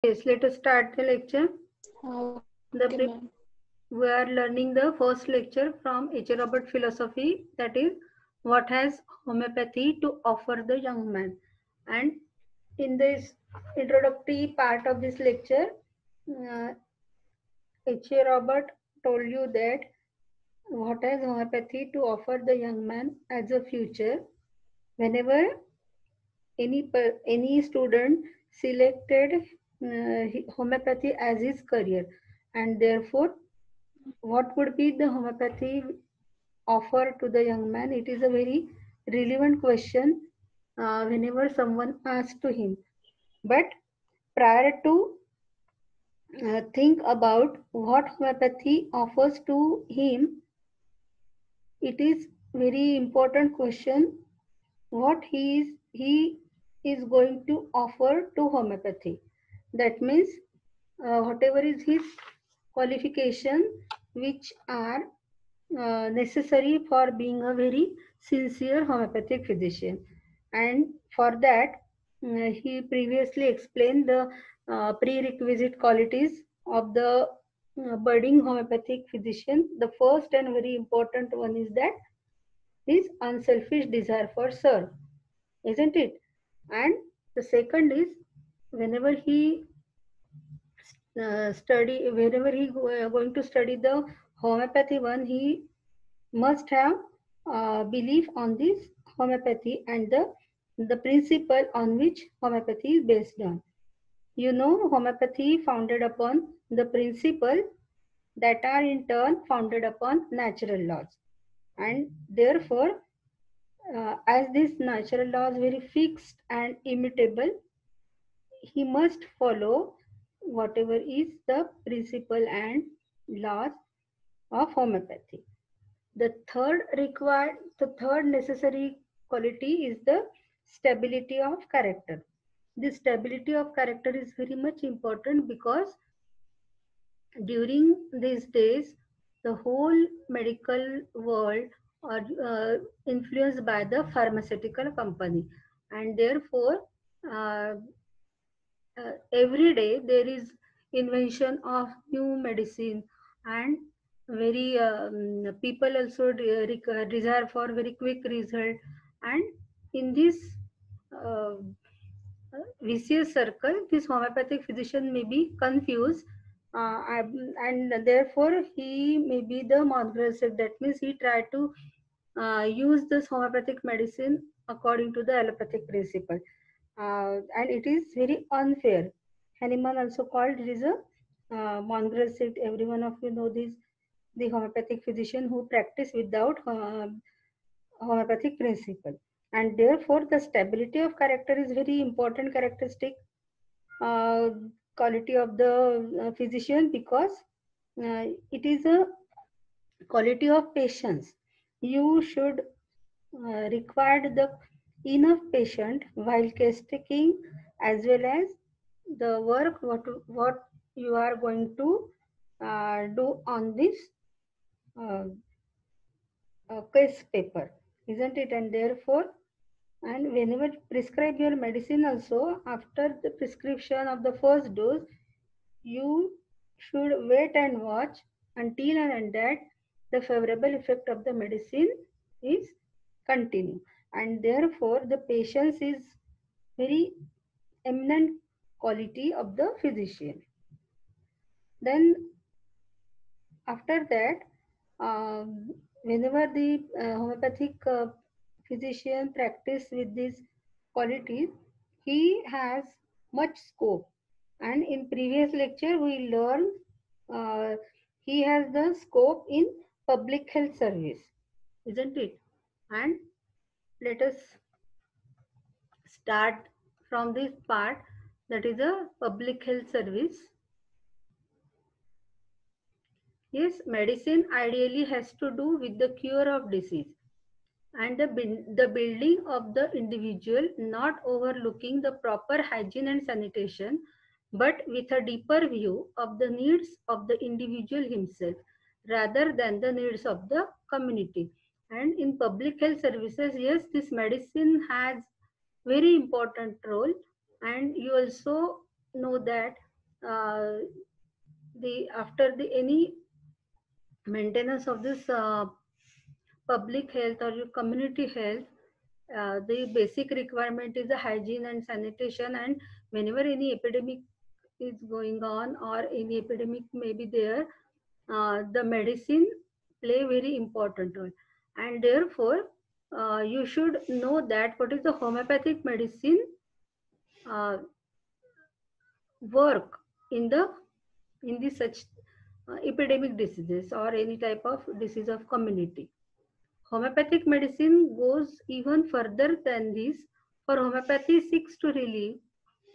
Yes, let us start the lecture. Okay, The ma'am. we are learning the first lecture from H. Robert philosophy, that is, what has homeopathy to offer the young man. And in this introductory part of this lecture, uh, H. Robert told you that what has homeopathy to offer the young man as a future. Whenever any student selected homeopathy as his career, and therefore what would be the homeopathy offer to the young man? It is a very relevant question whenever someone asks to him. But prior to think about what homeopathy offers to him, it is very important question what he is going to offer to homeopathy. That means whatever is his qualification which are necessary for being a very sincere homeopathic physician. And for that, he previously explained the prerequisite qualities of the budding homeopathic physician. The first and very important one is that his unselfish desire for serve, isn't it? And the second is whenever he whenever he going to study the homeopathy one, he must have belief on this homeopathy and the principle on which homeopathy is based on. You know, homeopathy founded upon the principle that are in turn founded upon natural laws, and therefore as this natural laws very fixed and immutable, he must follow whatever is the principle and laws of homeopathy. The third necessary quality is the stability of character. This stability of character is very much important because during these days, the whole medical world are influenced by the pharmaceutical company, and therefore uh, every day there is invention of new medicine, and very people also desire for very quick result. And in this uh, vicious circle, this homeopathic physician may be confused, and therefore he may be the monographist. That means he tried to use this homeopathic medicine according to the allopathic principle, and it is very unfair. Hahnemann also called it is a monographist. Every one of you know this, the homeopathic physician who practice without homeopathic principle. And therefore the stability of character is very important characteristic uh, quality of the physician, because it is a quality of patience. You should require the enough patient while case taking, as well as the work what you are going to do on this uh, case paper, isn't it? And therefore, and whenever prescribe your medicine also, after the prescription of the first dose, you should wait and watch until and that the favorable effect of the medicine is continue. And therefore the patience is very eminent quality of the physician. Then after that, whenever the homeopathic physician practice with these qualities, he has much scope. And in previous lecture, we learned uh, he has the scope in public health service, isn't it? And let us start from this part, that is a public health service. Yes, medicine ideally has to do with the cure of disease and the building of the individual, not overlooking the proper hygiene and sanitation, but with a deeper view of the needs of the individual himself rather than the needs of the community. And in public health services, yes, this medicine has very important role. And you also know that the after the any maintenance of this public health or your community health, the basic requirement is the hygiene and sanitation. And whenever any epidemic is going on or any epidemic may be there, the medicine play very important role. And therefore, you should know that what is the homeopathic medicine uh, work in the such epidemic diseases or any type of disease of community. Homeopathic medicine goes even further than this, for homeopathy seeks to relieve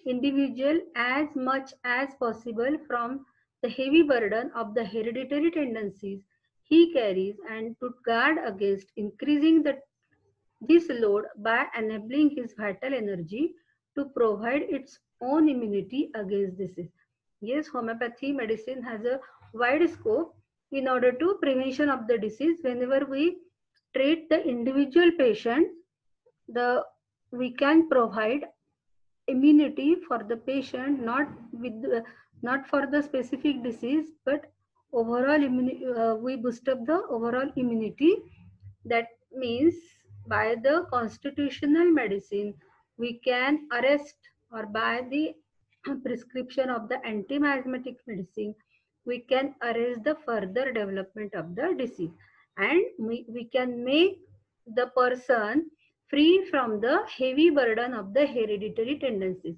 individual as much as possible from the heavy burden of the hereditary tendencies he carries, and to guard against increasing this load by enabling his vital energy to provide its own immunity against disease. Yes, homeopathy medicine has a wide scope in order to prevention of the disease. Whenever we treat the individual patient, the we can provide immunity for the patient, not with not for the specific disease, but overall immunity. We boost up the overall immunity. That means by the constitutional medicine, we can arrest, or by the prescription of the anti-miasmatic medicine, we can arrest the further development of the disease, and we can make the person free from the heavy burden of the hereditary tendencies.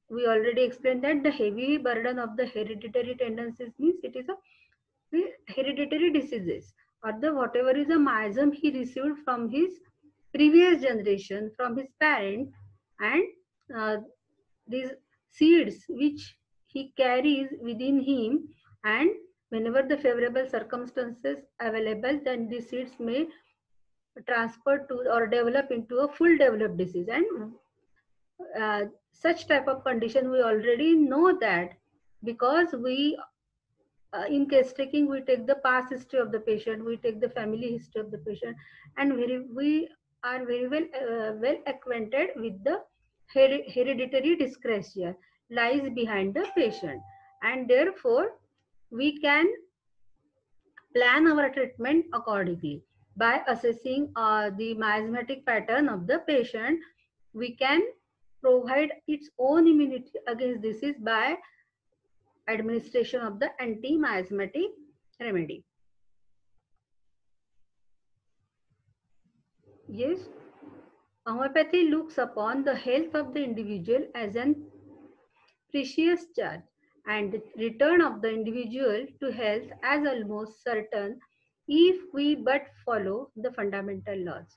We already explained that the heavy burden of the hereditary tendencies means it is a the hereditary diseases, or the whatever is a miasm he received from his previous generation, from his parent, and uh, these seeds which he carries within him, and whenever the favorable circumstances available, then these seeds may transfer to or develop into a full developed disease. And such type of condition we already know that, because we in case taking, we take the past history of the patient, we take the family history of the patient, and we are very well acquainted with the hereditary dyscrasia lies behind the patient, and therefore we can plan our treatment accordingly by assessing the miasmatic pattern of the patient. We can provide its own immunity against disease by administration of the anti-miasmatic remedy. Yes, homeopathy looks upon the health of the individual as an precious charge, and the return of the individual to health as almost certain if we but follow the fundamental laws.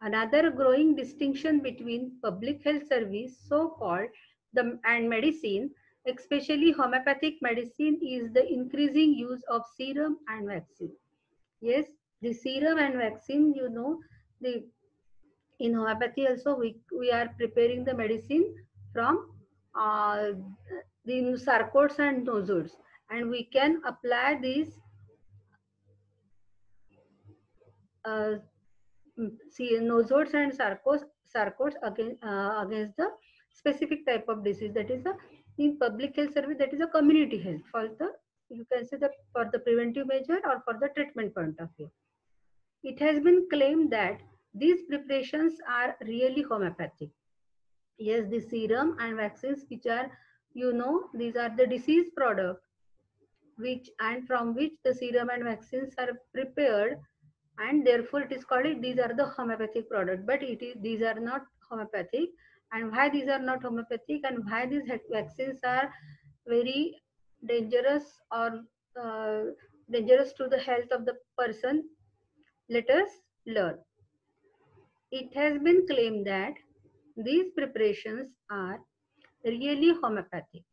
Another growing distinction between public health service, so-called, and medicine, especially homeopathic medicine, is the increasing use of serum and vaccine. Yes, the serum and vaccine, the in homeopathy also we are preparing the medicine from uh, the sarcodes and nosodes, and we can apply these uh, see nosodes and sarcodes against the specific type of disease, that is a in public health service, that is a community health, for the you can say that for the preventive measure or for the treatment point of view. It has been claimed that these preparations are really homeopathic. Yes, the serum and vaccines, which are, these are the disease product, which and from which the serum and vaccines are prepared, and therefore it is called it, these are the homeopathic product. But these are not homeopathic. And why these are not homeopathic, and why these vaccines are very dangerous, or uh, dangerous to the health of the person, let us learn. It has been claimed that these preparations are really homeopathic.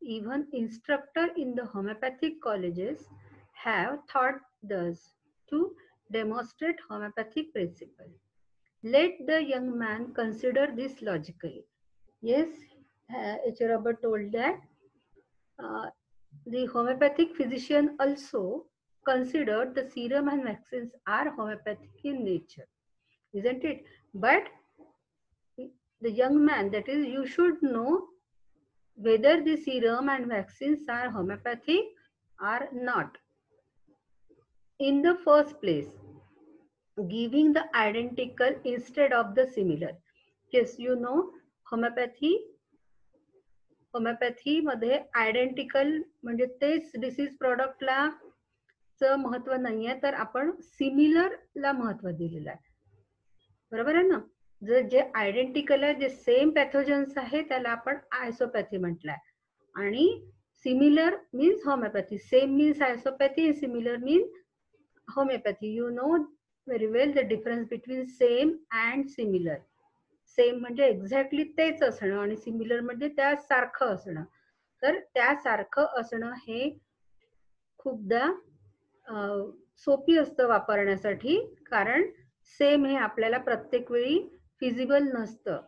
Even instructors in the homeopathic colleges have thought thus to demonstrate homeopathic principle. Let the young man consider this logically. Yes, H. Robert told that uh, the homeopathic physician also considered the serum and vaccines are homeopathic in nature, isn't it? But the young man, that is, you should know whether the serum and vaccines are homeopathic or not. In the first place, giving the identical instead of the similar. Yes, you know, homeopathy होमिओपॅथीमध्ये identical म्हणजे तेच disease प्रोडक्टला महत्व नाहीये, तर आपण सिमिलरला महत्व दिलेलं आहे. बरोबर आहे ना? जे आयडेंटिकल आहे, जे सेम पॅथोजन्स आहे, त्याला आपण आयसोपॅथी म्हटलंय. आणि similar means homeopathy. Same means isopathy, similar means homeopathy. You know very well the difference between same and similar. Same म्हणजे एक्झॅक्टली तेच असणं आणि सिमिलर म्हणजे त्यासारखं असणं. तर त्यासारखं असणं हे खूपदा सोपी असतं वापरण्यासाठी, कारण सेम हे आपल्याला प्रत्येक वेळी फिजिबल नसतं.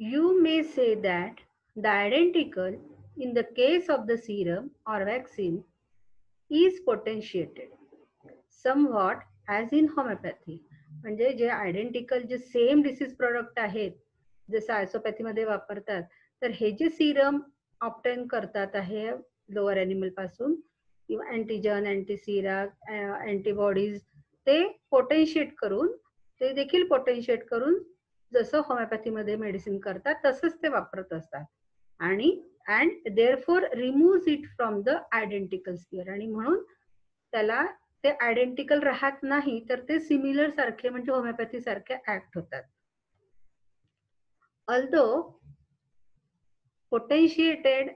You may say that the identical in the case of the serum or vaccine is potentiated somewhat as in homeopathy. म्हणजे जे आयडेंटिकल जे सेम डिसीज प्रोडक्ट आहेत, जसं आयसोपॅथीमध्ये वापरतात, तर हे जे सिरम ऑप्टेन करतात आहे लोअर ॲनिमल पासून, किंवा अँटीजन, अँटीसिरा, अँटीबॉडीज, ते पोटेन्शिएट करून, ते देखील पोटेन्शिएट करून जसं होमिओपॅथीमध्ये मेडिसिन करतात तसंच ते वापरत असतात. आणि and therefore removes it from the identical sphere. आणि म्हणून त्याला ते आयडेंटिकल राहत नाही, तर ते सिमिलर सारखे म्हणजे होमिओपॅथी सारखे ऍक्ट होतात. Although potentiated,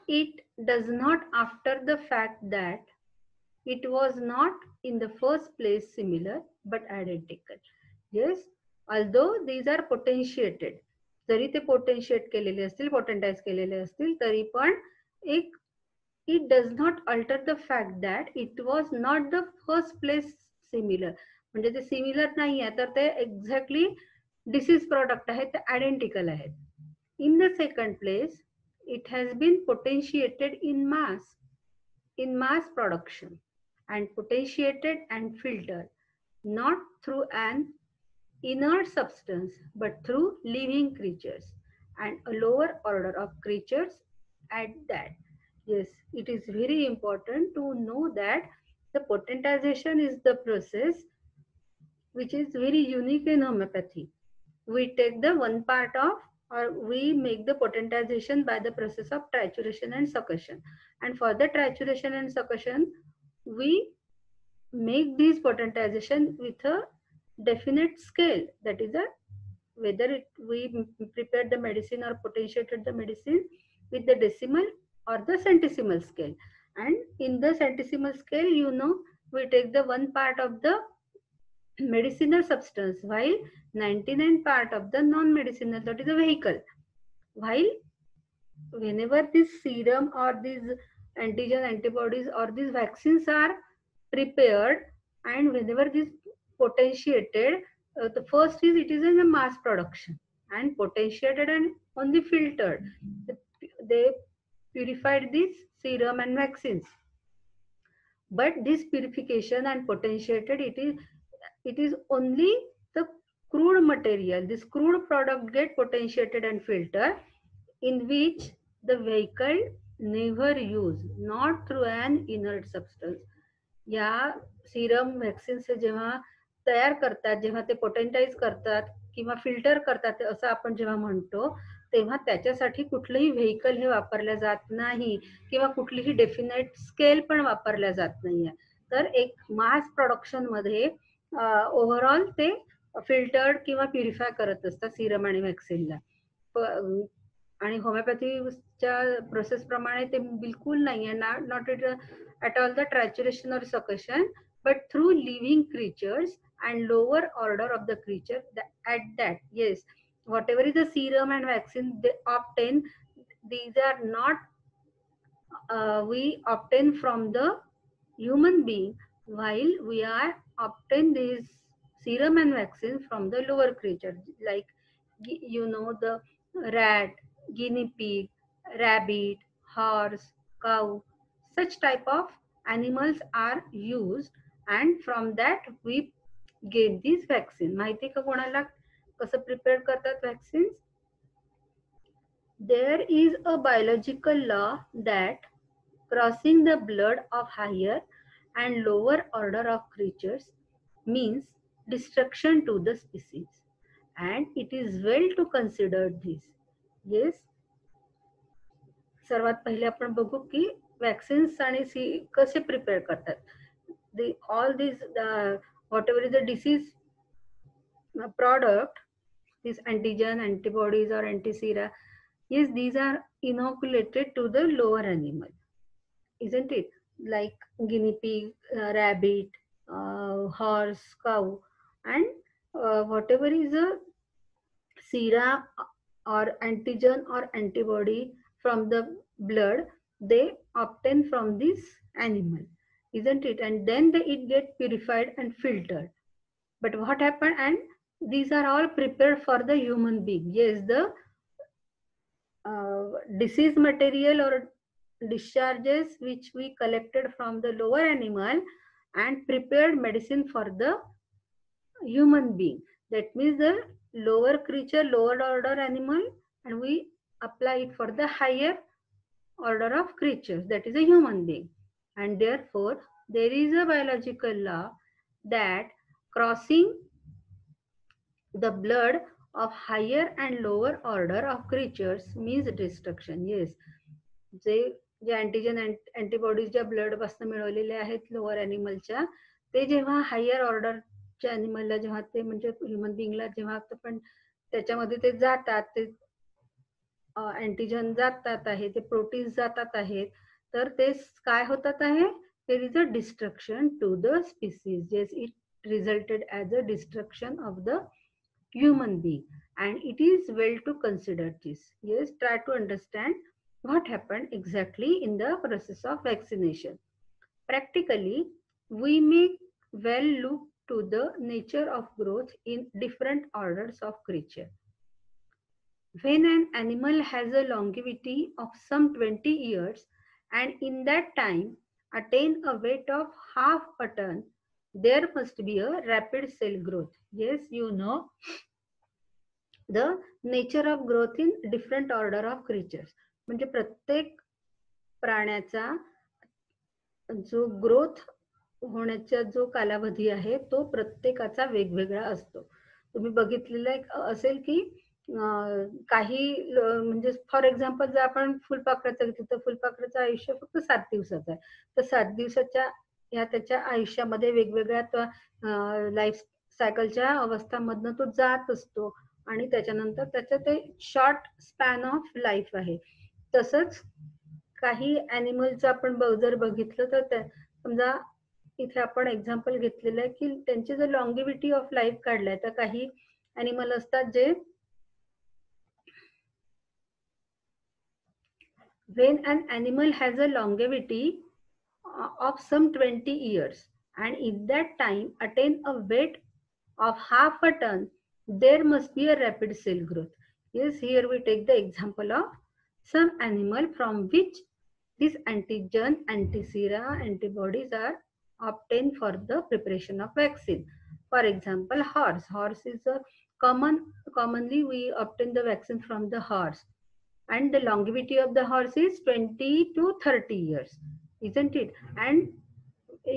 it does not after the fact that it was not in the first place similar but identical. Yes, although these are potentiated, जरी ते पोटेन्शिएट केलेले असतील, पोटेंटाइज केलेले असतील, तरी पण एक it does not alter the fact that it was not the first place similar. म्हणजे ते सिमिलर नाही आहे, तर ते एक्झॅक्टली डिसीज प्रोडक्ट आहेत, ते आयडेंटिकल आहेत. In the second place, it has been potentiated in mass production and potentiated and filtered not through an inert substance but through living creatures and a lower order of creatures at that. Yes, it is very important to know that the potentization is the process which is very unique in homeopathy. We take the one part of, or we make the potentization by the process of trituration and succussion. And for the trituration and succussion, we make this potentization with a definite scale. That is, whether we prepared the medicine or potentiated the medicine with the decimal or the centesimal scale. And in the centesimal scale, you know, we take the one part of the medicinal substance, while 99 part of the non-medicinal, that is a vehicle. While whenever this serum or these antigen antibodies or these vaccines are prepared, and whenever this potentiated, the first is it is in a mass production and potentiated and only filtered. They purified this serum and vaccines. But this purification and potentiated, it is only the crude material. This crude product get potentiated and filtered, in which the vehicle never used, not through an inert substance. या Siram vaccines जेव्हा तयार करतात, जेव्हा ते potentise करतात किंवा filter करतात, असं आपण जेव्हा म्हणतो, तेव्हा त्याच्यासाठी कुठलंही व्हेकल हे वापरल्या जात नाही, किंवा कुठलीही डेफिनेट स्केल पण वापरल्या जात नाहीये. तर एक मास प्रोडक्शन मध्ये ओव्हरऑल ते फिल्टर्ड किंवा प्युरिफाय करत असतात सिरम आणि व्हॅक्सिनला. आणि होमिओपॅथीच्या प्रोसेस प्रमाणे ते बिलकुल नाहीये, not it at all the trituration or succussion, but through living creatures and lower order of the creature. At that, yes, whatever is the serum and vaccine they obtain, these are not we obtain from the human being, while we are obtain these serum and vaccine from the lower creature, like, you know, the rat, guinea pig, rabbit, horse, cow, such type of animals are used, and from that we get this vaccine. माहिती का कोणाला कसं prepare करतात vaccines? there is a biological law that crossing the blood of higher and lower order of creatures means destruction to the species, and it is well to consider this. Yes, सर्वात पहिले आपण बघू की vaccines आणि कसे prepare करतात. All this whatever is the disease product, this antigen, antibodies or antisera, yes, these are inoculated to the lower animal, isn't it? Like guinea pig, rabbit, horse, cow, and whatever is a sera or antigen or antibody from the blood, they obtain from this animal, isn't it? And then it get purified and filtered. But what happened? And these are all prepared for the human being. Yes, the disease material or discharges which we collected from the lower animal and prepared medicine for the human being. That means the lower creature, lower order animal, and we apply it for the higher order of creatures, that is a human being. And therefore, there is a biological law that crossing the blood of higher and lower order of creatures means destruction. Yes, J antigen antibodies ज्या blood पासून मिळवलेले आहेत lower अॅनिमलच्या, ते जेव्हा higher ऑर्डरच्या अॅनिमलला जेव्हा ते म्हणजे human बिंगला जेव्हा पण त्याच्यामध्ये ते जातात, ते अँटीजन जातात आहे, ते प्रोटीन्स जातात आहेत, तर ते काय होतात आहे, there is a destruction to the species. Yes, it resulted as a destruction of the human being, and it is well to consider this. Yes, try to understand what happened exactly in the process of vaccination. Practically, we may well look to the nature of growth in different orders of creature. When an animal has a longevity of some 20 years and in that time attain a weight of half a ton, there must be a rapid cell growth. Yes, you know the nature of growth in different order of creatures. म्हणजे प्रत्येक प्राण्याचा जो growth होण्याचा जो कालावधी आहे तो प्रत्येकाचा वेगवेगळा असतो. तुम्ही बघितलेलं असेल की काही म्हणजे फॉर एक्झाम्पल जर आपण फुलपाखराचं घेतलं तर फुलपाखराचं आयुष्य फक्त 7 दिवसाचं आहे. तर 7 दिवसाच्या या त्याच्या आयुष्यामध्ये वेगवेगळ्या लाईफ सायकलच्या अवस्थांमधनं तो जात असतो आणि त्याच्यानंतर त्याचं ते शॉर्ट स्पॅन ऑफ लाईफ आहे. तसंच काही ॲनिमलचं आपण जर बघितलं तर समजा इथे आपण एक्झाम्पल घेतलेलं आहे की त्यांची जर लॉंगिव्हिटी ऑफ लाईफ काढलाय, तर काही ॲनिमल असतात जे when an animal has a longevity of some 20 years and in that time attain a weight of half a ton, there must be a rapid cell growth. Yes, here we take the example of some animal from which these antigen, antisera, antibodies are obtained for the preparation of vaccine. For example, horse. Horse is a commonly we obtain the vaccine from the horse, and the longevity of the horse is 20 to 30 years, isn't it? And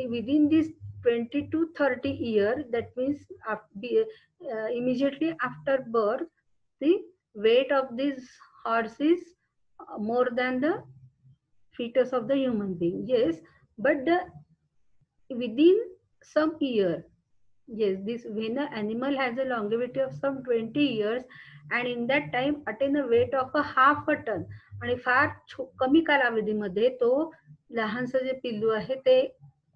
within this 20 to 30 year, that means immediately after birth, the weight of this horse is more than the fetus of the human being. Yes, but within some year, yes, this when an animal has a longevity of some 20 years and in that time attain a weight of a half a ton, आणि फार कमी कालावधीमध्ये तो लहानसं जे पिल्लू आहे ते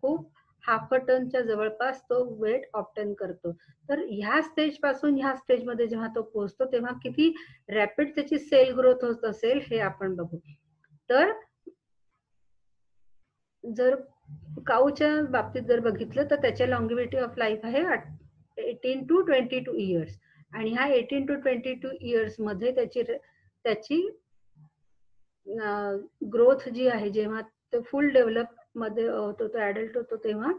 खूप half a टनच्या जवळपास तो वेट ऑब्टेन करतो. तर ह्या स्टेज पासून ह्या स्टेज मध्ये जेव्हा तो पोहोचतो तेव्हा किती रॅपिड त्याची सेल ग्रोथ होत असेल हे आपण बघू. तर जर काऊच्या बाबतीत जर बघितलं तर त्याच्या लॉंगिव्हिटी ऑफ लाईफ आहे 18 to 22 इयर्स, आणि ह्या 18 to 22 इयर्स मध्ये त्याची ग्रोथ जी आहे, जेव्हा तो फुल डेव्हलप मध्ये होतो, तो ऍडल्ट होतो, तेव्हा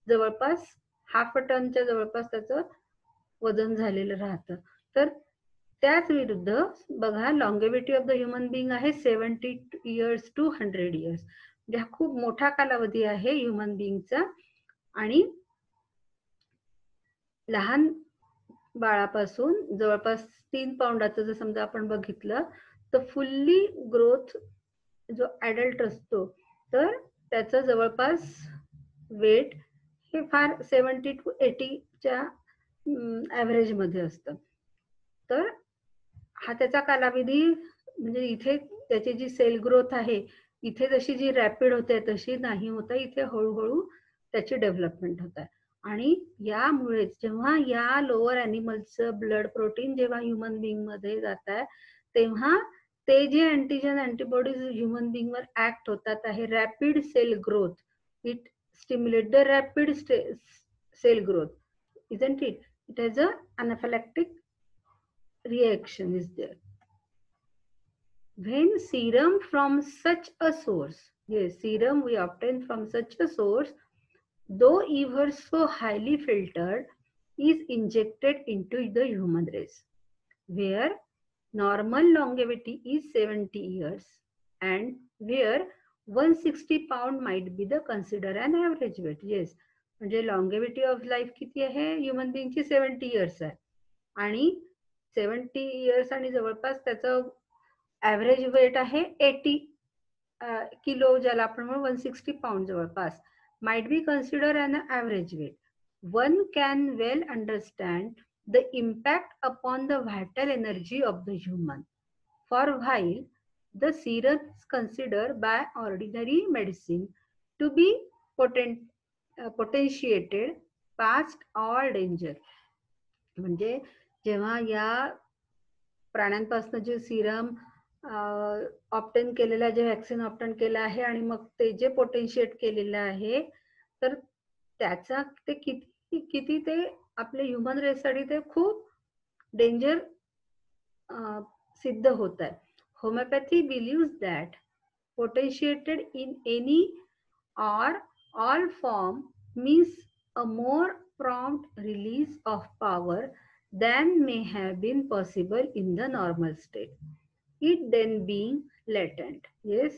जवळपास हाफ अ टनच्या जवळपास त्याचं वजन झालेलं राहतं. तर त्याच विरुद्ध बघा लॉंगेव्हिटी ऑफ द ह्युमन बिंग आहे 70 इयर्स टू 100 इयर्स. म्हणजे हा खूप मोठा कालावधी आहे ह्युमन बिंगचा. आणि लहान बाळापासून जवळपास 3 पाऊंडाचं जर समजा आपण बघितलं तर फुल्ली ग्रोथ जो ॲडल्ट असतो तर त्याचं जवळपास वेट हे फार 70 to 80च्या ॲव्हरेजमध्ये असतं. तर हा त्याचा कालावधी म्हणजे इथे त्याची जी सेल ग्रोथ आहे इथे जशी जी रॅपिड होते तशी नाही होता, इथे हळूहळू त्याची डेव्हलपमेंट होत आहे. आणि यामुळेच जेव्हा या लोअर ॲनिमल्सचं ब्लड प्रोटीन जेव्हा ह्युमन बिंग मध्ये जात आहे तेव्हा ते जे अँटीजन अँटीबॉडीज ह्युमन बिंग वर ऍक्ट होतात आहे rapid cell growth. It stimulate the rapid cell growth, isn't it? It has a anaphylactic reaction is there. When serum from such a source, yes, serum we obtain from such a source, though ever so highly filtered, is injected into the human race, where normal longevity is 70 years and where 160 pound might be the considered an average weight. Yes, म्हणजे लॉंगेव्हिटी of life किती आहे human बिंगची 70 years आहे आणि 70 years आणि जवळपास त्याचं average wait आहे 80 kilo, ज्याला आपण म्हणू 160 पाऊंड जवळपास, might be considered an average weight. One can well understand the impact upon the vital energy of the human. For while the serum is considered by ordinary medicine to be potentiated past all danger. म्हणजे जेव्हा या प्राण्यांपासून जे Siram obtain केलेला जे vaccine obtain केलं आहे आणि मग ते जे पोटेन्शिएट केलेलं आहे तर त्याचा ते किती किती ते आपल्या ह्युमन रेससाठी ते खूप डेंजर सिद्ध होत आहे. Homeopathy believes that potentiated in any or all form means a more prompt release of power than may have been possible in the normal state, it then being latent. Yes,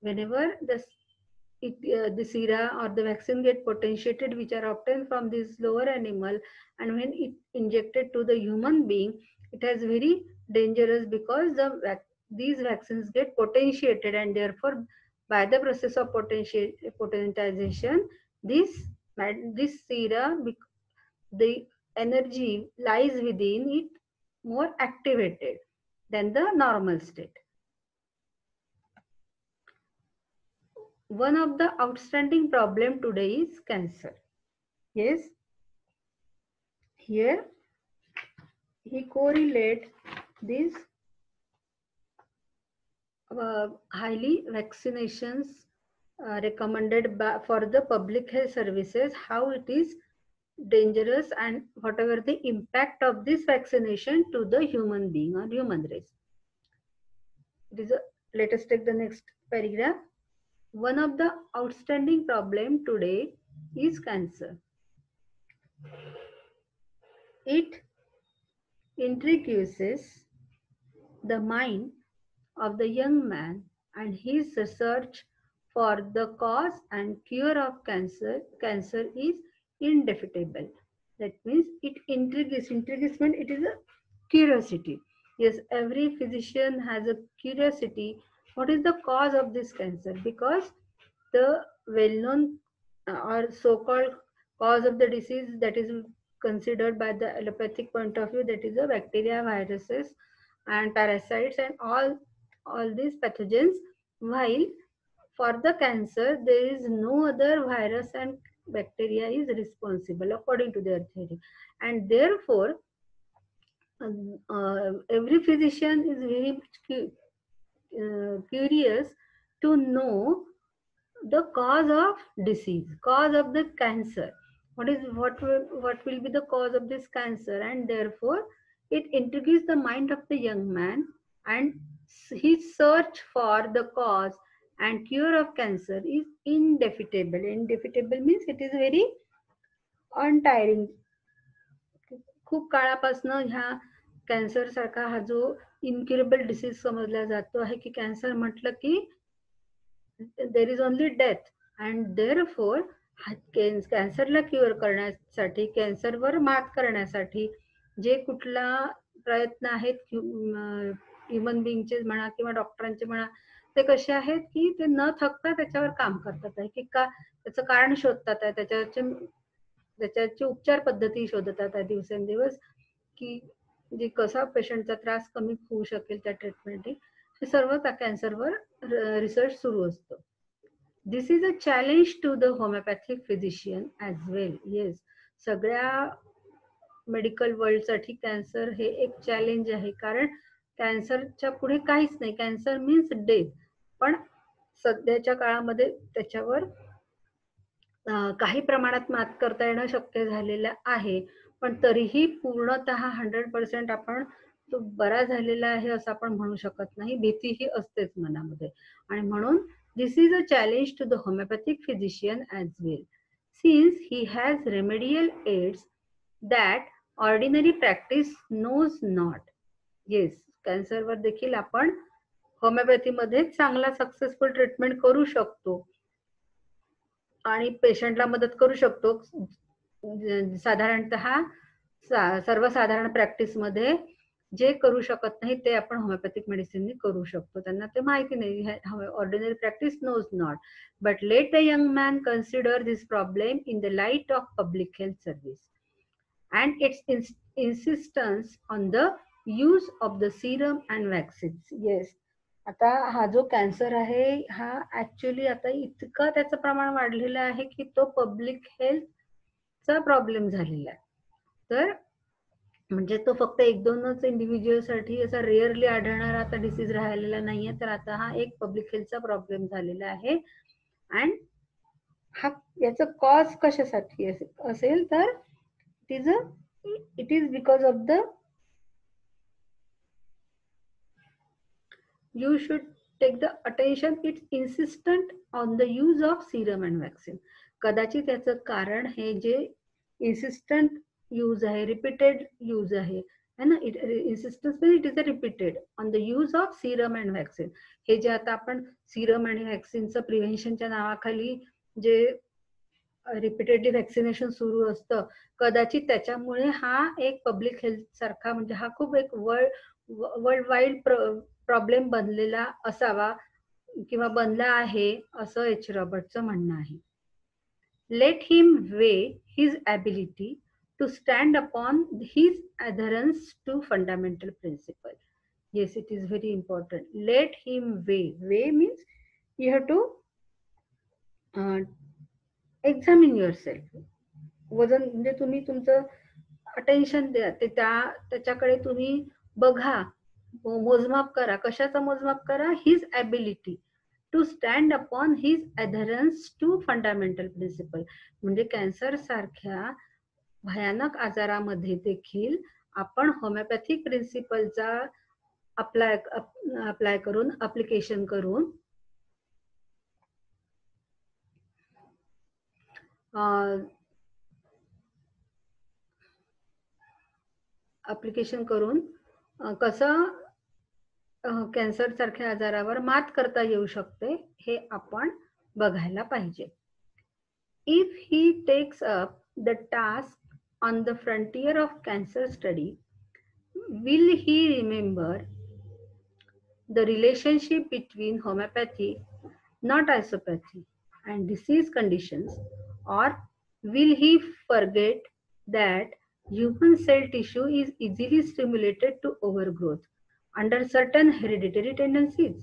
whenever the sera or the vaccine get potentiated which are obtained from this lower animal and when it injected to the human being, it has very dangerous because these vaccines get potentiated and therefore by the process of potentization this sera, the energy lies within it more activated than the normal state. One of the outstanding problem today is cancer. Yes, here he correlate these highly vaccinations recommended for the public health services, how it is dangerous and whatever the impact of this vaccination to the human being or human race. Let us take the next paragraph. One of the outstanding problem today is cancer. It intrigues the mind of the young man and his search for the cause and cure of cancer. Cancer is indefinable. That means it intrigues. Intrigues means it is a curiosity. Yes, every physician has a curiosity. What is the cause of this cancer? Because the well-known or so-called cause of the disease that is considered by the allopathic point of view, that is the bacteria, viruses and parasites and all these pathogens, while for the cancer there is no other virus and bacteria is responsible according to their theory, and therefore every physician is very much curious to know the cause of disease, cause of the cancer. What will be the cause of this cancer, and therefore it intrigues the mind of the young man and his search for the cause and cure of cancer is indefinable. Indefinable means it is very untiring. खूप काळापासून ह्या cancer सारखा हा जो इनक्युरेबल disease समजला जातो आहे की कॅन्सर म्हटलं की there is only death and therefore कॅन्सरला क्युअर करण्यासाठी कॅन्सरवर मात करण्यासाठी जे कुठला प्रयत्न आहेत ह्युमन बिंगचे म्हणा किंवा डॉक्टरांचे म्हणा ते कसे आहेत की ते न थकता त्याच्यावर काम करतात आहे की का त्याचं कारण शोधतात आहे त्याच्याची उपचार पद्धती शोधतात आहे दिवसेंदिवस की जे कसा पेशंटचा त्रास कमी होऊ शकेल त्या ट्रीटमेंटने हे सर्व त्या कॅन्सरवर रिसर्च सुरू असतो. This is a challenge to the homeopathic physician as well. Yes, सगळ्या मेडिकल वर्ल्डसाठी कॅन्सर हे एक चॅलेंज आहे कारण कॅन्सरच्या पुढे काहीच नाही. Cancer means death. पण सध्याच्या काळामध्ये त्याच्यावर काही प्रमाणात मात करता येणं शक्य झालेलं आहे, पण तरीही पूर्णतः 100% आपण तो बरा झालेला आहे असं आपण म्हणू शकत नाही. भीतीही असतेच मनामध्ये आणि म्हणून this is a challenge to the homeopathic physician as well since he has remedial aids that ordinary practice knows not. Yes, कॅन्सरवर देखील आपण होमिओपॅथीमध्ये चांगला सक्सेसफुल ट्रीटमेंट करू शकतो आणि पेशंटला मदत करू शकतो. साधारणतः सर्वसाधारण प्रॅक्टिसमध्ये जे करू शकत नाही ते आपण होमिओपॅथिक मेडिसिननी करू शकतो. त्यांना ते माहिती नाही. Ordinary practice knows not, but let the young man consider this problem in the light of public health service and its insistence on the use of the serum and vaccines. Yes, आता हा जो cancer आहे हा actually आता इतका त्याचं प्रमाण वाढलेलं आहे की तो पब्लिक हेल्थचा प्रॉब्लेम झालेला आहे. तर म्हणजे तो फक्त 1-2च इंडिव्हिज्युअलसाठी असा रेअरली आढळणारा आता डिसीज राहिलेला नाहीये. तर आता हा एक पब्लिक हेल्थचा प्रॉब्लेम झालेला आहे. अँड हा याचं कॉज कशासाठी असेल तर it is because of the you should take the attention it's insistent on the use of serum and vaccine. कदाचित याचं कारण हे जे इन्सिस्टंट यूज आहे, रिपीटेड यूज आहे ना, insistence it is a repeated on the use of serum and vaccine. हे जे आता आपण सिरम आणि व्हॅक्सिनचं प्रिव्हेन्शनच्या नावाखाली जे रिपीटेडली व्हॅक्सिनेशन सुरू असतं, कदाचित त्याच्यामुळे हा एक पब्लिक हेल्थ सारखा म्हणजे हा खूप एक वर्ल्ड वाईड प्रॉब्लेम बनलेला असावा किंवा बनला आहे असं एच रॉबर्टचं म्हणणं आहे. Let him weigh his ability to stand upon his adherence to fundamental principle. Yes, it is very important. Let him weigh means you have to examine yourself. वजन म्हणजे तुम्ही तुमचं अटेन्शन द्या ते त्याच्याकडे तुम्ही बघा, मोजमाप करा. कशाचं मोजमाप करा? His ability to stand upon his adherence to fundamental principle. म्हणजे कॅन्सर सारख्या भयानक आजारामध्ये देखील आपण होमिओपॅथिक प्रिन्सिपलचा अप्लाय करून अप्लिकेशन करून अप्लिकेशन करून कसं कॅन्सर सारख्या आजारावर मात करता येऊ शकते हे आपण बघायला पाहिजे. If he takes up the task on the frontier of cancer study, will he remember the relationship between homeopathy, not isopathy, and disease conditions, or will he forget that human cell tissue is easily stimulated to overgrowth under certain hereditary tendencies?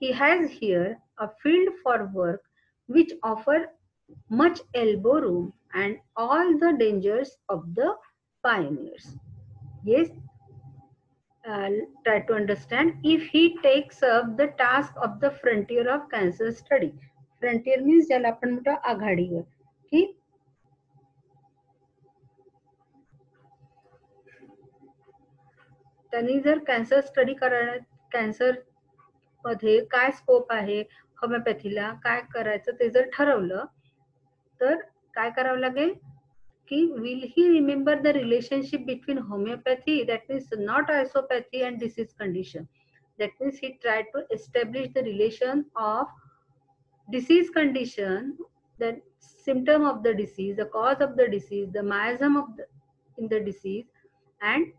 He has here a field for work which offer much elbow room and all the dangers of the pioneers. Yes, try to understand. If he takes up the task of the frontier of cancer study, frontier means ज्याला आपण म्हणतो आघाडीवर, की त्यांनी जर cancer study करण्यात, cancer मध्ये काय स्कोप आहे, होमिओपॅथीला काय करायचं ते जर ठरवलं तर काय करावं लागेल? will he remember the relationship between homeopathy, that means not isopathy, and disease condition? That means he tried to establish the relation of disease condition, the symptom of the disease, the cause of the disease, the miasm of in the disease, and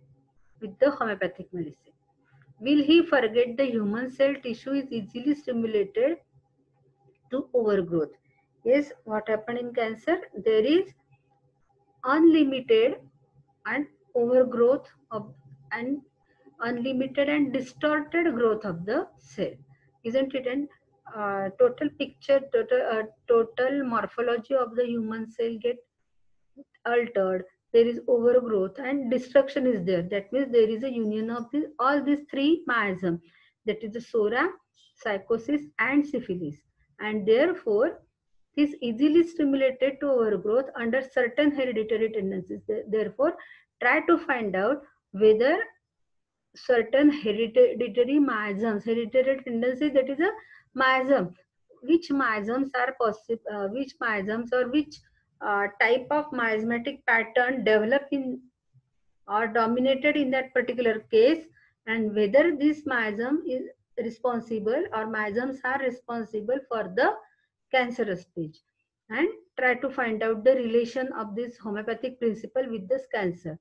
with the homeopathic medicine. Will he forget the human cell tissue is easily stimulated to overgrowth? Yes, what happened in cancer? There is unlimited and overgrowth of and unlimited and distorted growth of the cell, isn't it? And total picture, total morphology of the human cell get altered. There is overgrowth and destruction is there. That means there is a union of all these three miasm, that is the sora, psychosis, and syphilis, and therefore is easily stimulated to overgrowth under certain hereditary tendencies. Therefore, try to find out whether certain hereditary miasms, hereditary tendency, that is a miasm, which miasms are possible, which miasms or which type of miasmatic pattern develop in or dominated in that particular case, and whether this miasm is responsible or miasms are responsible for the cancerous stage, and try to find out the relation of this homeopathic principle with this cancer.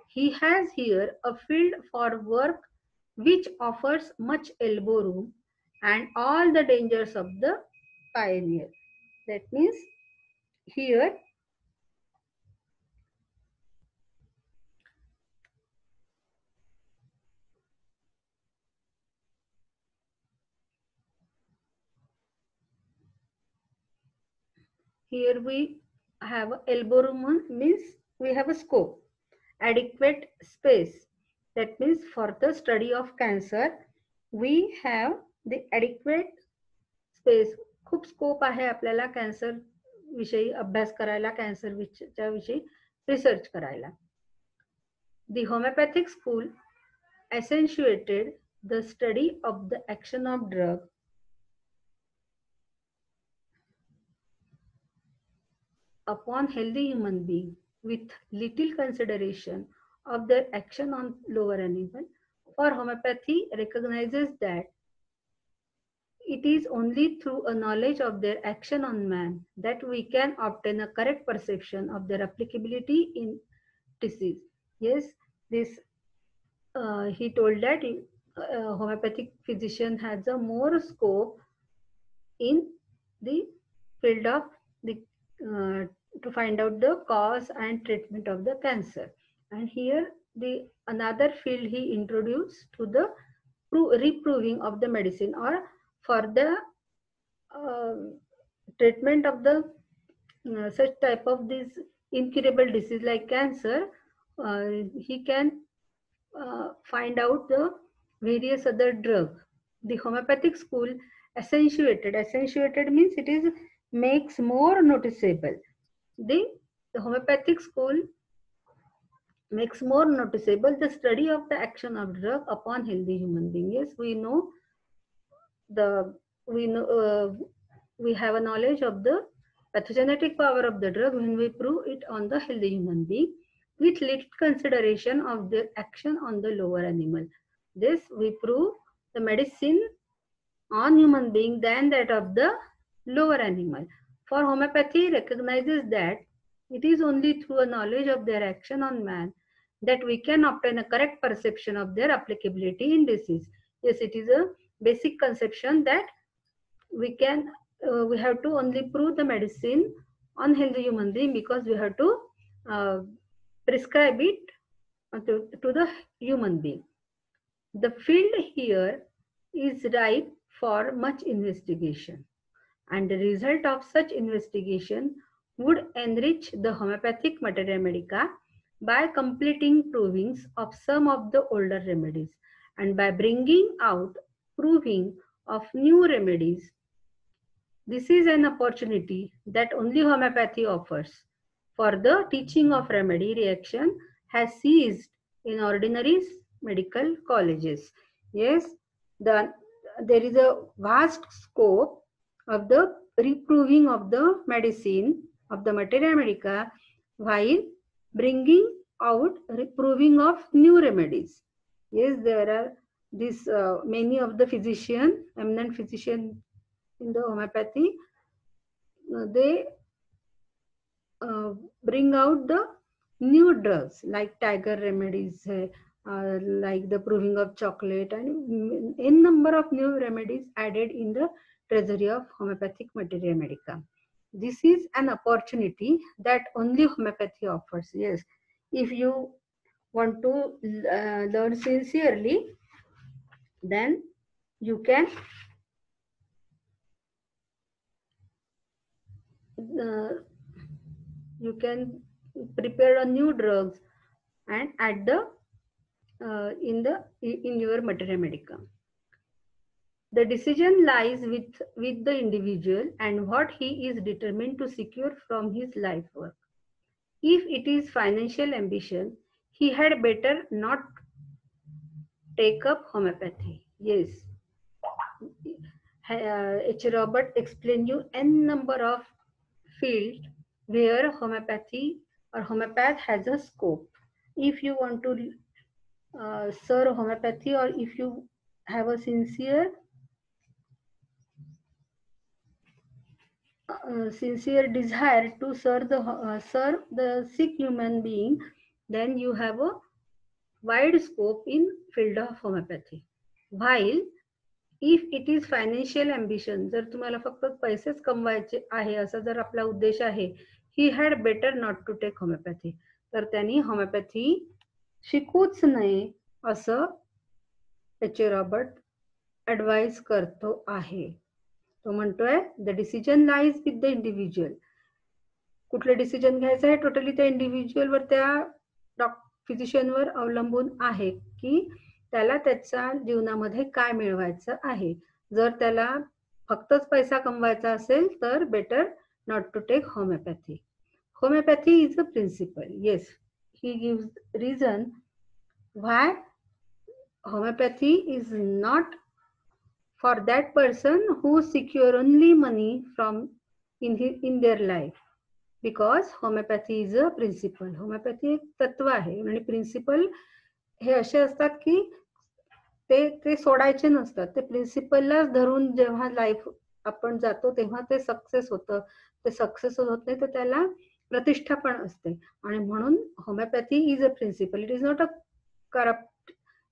He has here a field for work which offers much elbow room and all the dangers of the pioneer. That means here we have elbow room, means we have a scope, adequate space. That means for the study of cancer, we have the adequate space. खूप scope आहे आपल्याला cancer विषयी अभ्यास करायला, cancer विषयी research करायला. The homeopathic school accentuated the study of the action of drug upon healthy human being with little consideration of their action on lower animal. For homeopathy recognizes that it is only through a knowledge of their action on man that we can obtain a correct perception of their applicability in disease. Yes, this he told that homeopathic physician has a more scope in the field of the to find out the cause and treatment of the cancer. And here the another field he introduced to the reproving of the medicine, or for the treatment of the such type of this incurable disease like cancer. He can find out the various other drug. The homeopathic school accentuated means it is makes more noticeable. The homeopathic school makes more noticeable the study of the action of drug upon healthy human being. Yes, we know we have a knowledge of the pathogenetic power of the drug when we prove it on the healthy human being with little consideration of their action on the lower animal. This we prove the medicine on human being than that of the lower animal. For homeopathy recognizes that it is only through a knowledge of their action on man that we can obtain a correct perception of their applicability in disease. Yes, it is a basic conception that we can we have to only prove the medicine on healthy human being because we have to prescribe it to the human being. The field here is ripe for much investigation, and the result of such investigation would enrich the homeopathic materia medica by completing provings of some of the older remedies and by bringing out proving of new remedies. This is an opportunity that only homeopathy offers, for the teaching of remedy reaction has ceased in ordinary medical colleges. Yes, there is a vast scope of the reproving of the medicine of the materia medica while bringing out proving of new remedies. Yes, there are this many of the eminent physician in the homeopathy, they bring out the new drugs like tiger remedies, like the proving of chocolate, and n number of new remedies added in the treasury of homeopathic materia medica. This is an opportunity that only homeopathy offers. Yes, if you want to learn sincerely, then you can uh, you can prepare a new drugs and add the in your materia medica. The decision lies with the individual and what he is determined to secure from his life work. If it is financial ambition, he had better not take up homeopathy. Yes, H. Robert explained you n number of fields where homeopathy or homeopath has a scope. If you want to serve homeopathy, or if you have a sincere desire to serve the sick human being, then you have a wide scope in field of homeopathy. While if it is financial ambition, जर तुम्हाला फक्त पैसेच कमवायचे आहे असा जर आपला उद्देश आहे, he had better not to take homeopathy, तर त्यांनी होमिओपॅथी शिकूच नये असं एच. रॉबर्ट ऍडवाइज करतो आहे. तो म्हणतोय the decision lies with the individual. कुठलं डिसिजन घ्यायचं आहे टोटली त्या इंडिव्हिज्युअलवर, त्या फिजिशियनवर अवलंबून आहे की त्याला त्याच्या जीवनामध्ये काय मिळवायचं आहे. जर त्याला फक्तच पैसा कमवायचा असेल तर better not to take homeopathy. Homeopathy is a principle. Yes, he gives reason why homeopathy is not for that person who secure only money from in their life, because homeopathy is a principle. homeopathy एक तत्व आहे आणि principal हे असे असतात की ते सोडायचे नसतात. ते प्रिन्सिपललाच धरून जेव्हा लाईफ आपण जातो तेव्हा ते सक्सेस होतं. ते सक्सेस होत नाही तर त्याला प्रतिष्ठा पण असते. आणि म्हणून homeopathy is a principle. It is not a corrupt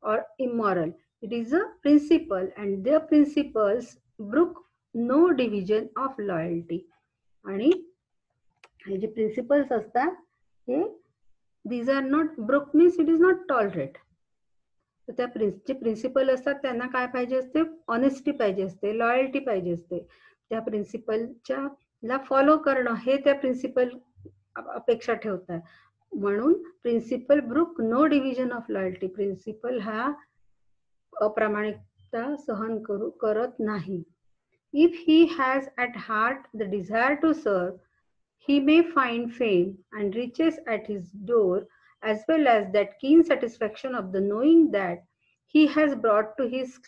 or immoral. It is a principle, and their principles brook no division of loyalty. आणि हे जे प्रिन्सिपल्स असतात हे these are not brook means it is not tolerate. तर त्या जे principal असतात त्यांना काय पाहिजे असते, honesty पाहिजे असते, लॉयल्टी पाहिजे असते. त्या प्रिन्सिपलच्या ला फॉलो करणं हे त्या प्रिन्सिपल अपेक्षा ठेवतात. म्हणून principle brook no division of loyalty. Principle हा अप्रामाणिकता सहन करत नाही. If he has at heart the desire to serve, he may find fame and riches at his door, as well as that keen satisfaction of the knowing that he has brought to his